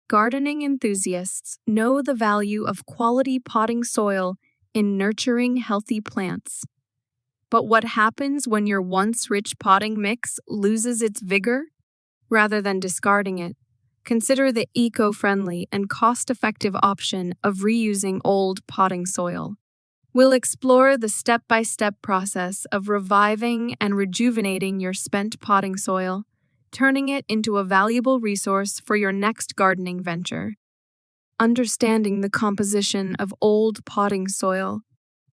Gardening enthusiasts know the value of quality potting soil in nurturing healthy plants. But what happens when your once rich potting mix loses its vigor? Rather than discarding it, consider the eco-friendly and cost-effective option of reusing old potting soil. We'll explore the step-by-step process of reviving and rejuvenating your spent potting soil, turning it into a valuable resource for your next gardening venture. Understanding the composition of old potting soil.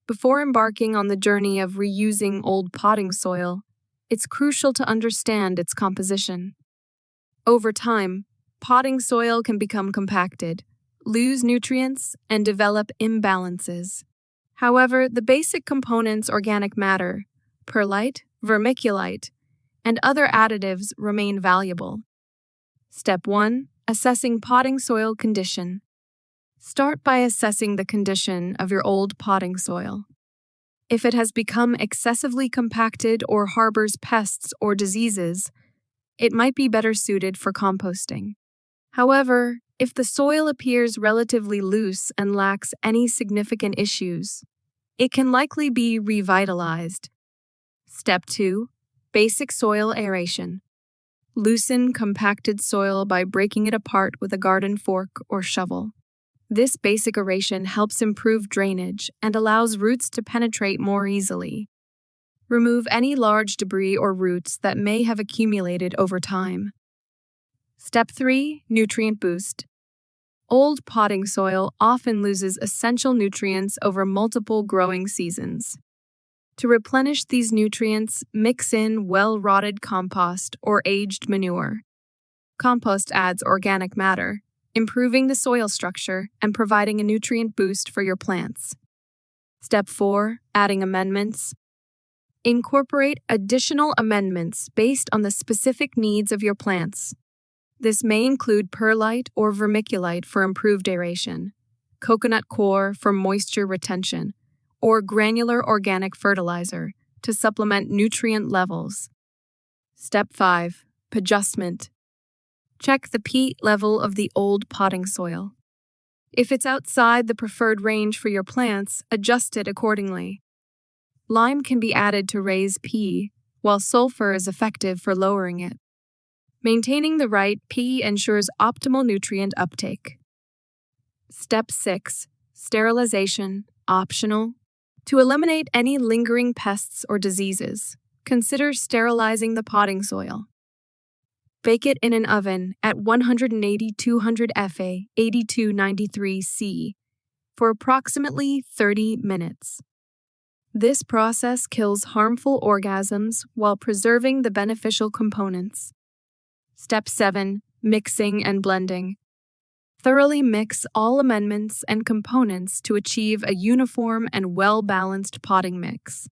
Before embarking on the journey of reusing old potting soil, it's crucial to understand its composition. Over time, potting soil can become compacted, lose nutrients, and develop imbalances. However, the basic components organic matter, perlite, vermiculite, and other additives remain valuable. Step 1. Assessing potting soil condition. Start by assessing the condition of your old potting soil. If it has become excessively compacted or harbors pests or diseases, it might be better suited for composting. However, if the soil appears relatively loose and lacks any significant issues, it can likely be revitalized. Step 2. Basic soil aeration. Loosen compacted soil by breaking it apart with a garden fork or shovel. This basic aeration helps improve drainage and allows roots to penetrate more easily. Remove any large debris or roots that may have accumulated over time. Step 3. Nutrient boost. Old potting soil often loses essential nutrients over multiple growing seasons. To replenish these nutrients, mix in well-rotted compost or aged manure. Compost adds organic matter, improving the soil structure and providing a nutrient boost for your plants. Step 4. Adding amendments. Incorporate additional amendments based on the specific needs of your plants. This may include perlite or vermiculite for improved aeration, coconut coir for moisture retention, or granular organic fertilizer to supplement nutrient levels. Step 5. Adjustment. Check the peat level of the old potting soil. If it's outside the preferred range for your plants, adjust it accordingly. Lime can be added to raise P, while sulfur is effective for lowering it. Maintaining the right P ensures optimal nutrient uptake. Step 6. Sterilization, optional. To eliminate any lingering pests or diseases, consider sterilizing the potting soil. Bake it in an oven at 180-200 Fa, 8293 C, for approximately 30 minutes. This process kills harmful organisms while preserving the beneficial components. Step 7. Mixing and blending. Thoroughly mix all amendments and components to achieve a uniform and well-balanced potting mix.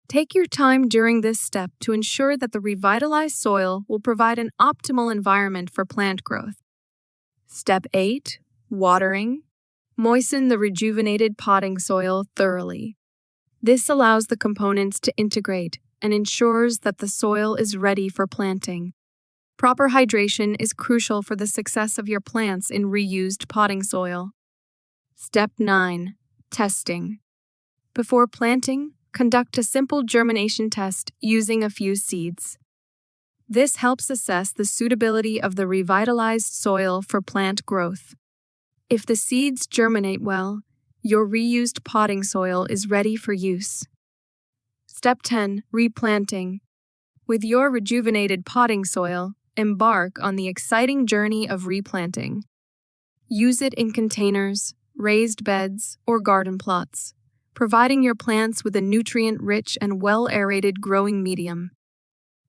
Take your time during this step to ensure that the revitalized soil will provide an optimal environment for plant growth. Step 8. Watering. Moisten the rejuvenated potting soil thoroughly. This allows the components to integrate and ensures that the soil is ready for planting. Proper hydration is crucial for the success of your plants in reused potting soil. Step 9. Testing. Before planting, conduct a simple germination test using a few seeds. This helps assess the suitability of the revitalized soil for plant growth. If the seeds germinate well, your reused potting soil is ready for use. Step 10. Replanting. With your rejuvenated potting soil, embark on the exciting journey of replanting. Use it in containers, raised beds, or garden plots, providing your plants with a nutrient-rich and well-aerated growing medium.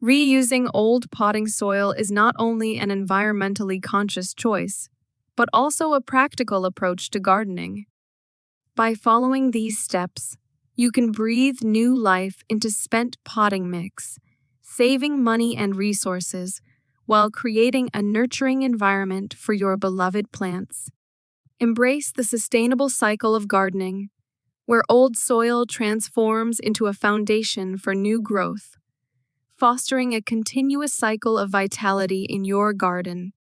Reusing old potting soil is not only an environmentally conscious choice, but also a practical approach to gardening. By following these steps, you can breathe new life into spent potting mix, saving money and resources, while creating a nurturing environment for your beloved plants. Embrace the sustainable cycle of gardening, where old soil transforms into a foundation for new growth, fostering a continuous cycle of vitality in your garden.